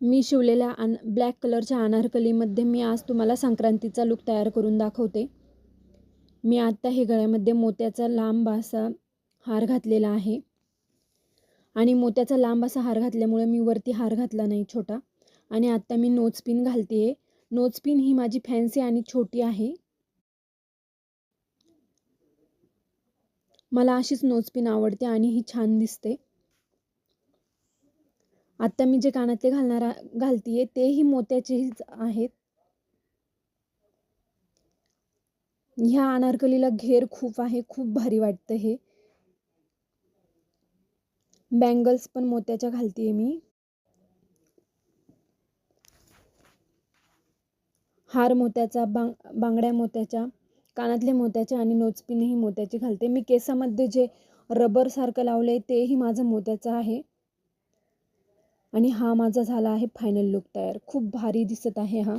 मी शिवलेल्या black कलरच्या अनारकलीमध्ये मी आज तुम्हाला संक्रांतीचा लूक तयार करून दाखवते। मी आत्ता हे गळ्यामध्ये मोत्याचा लांब असा हार घातलेला आहे आणि मोत्याचा लांब असा हार घातल्यामुळे मी वरती हार घातला नाही छोटा। आणि आत्ता मी नोज पिन घालते। नोज पिन ही माझी फॅन्सी आणि छोटी आहे। मला अशीच नोज पिन आवडते आणि ही छान दिसते। आता मी जे कानातले घालतीये तेही मोत्याचेच आहेत। ह्या अनारकलीला घेर खूप आहे, खूप भारी वाटतं हे। बँगल्स पण मोत्याच्या घालतीये मी। हार मोत्याचा, बांगड्या मोत्याच्या, कानातले मोत्याचे आणि नोजपिनही मोत्याची घालते। मी केसामध्ये जे रबर सारखं लावलंय तेही माझं मोत्याचं आहे। आणि हा माझा झाला आहे फायनल लुक तयार। खूप भारी दिसत आहे हा।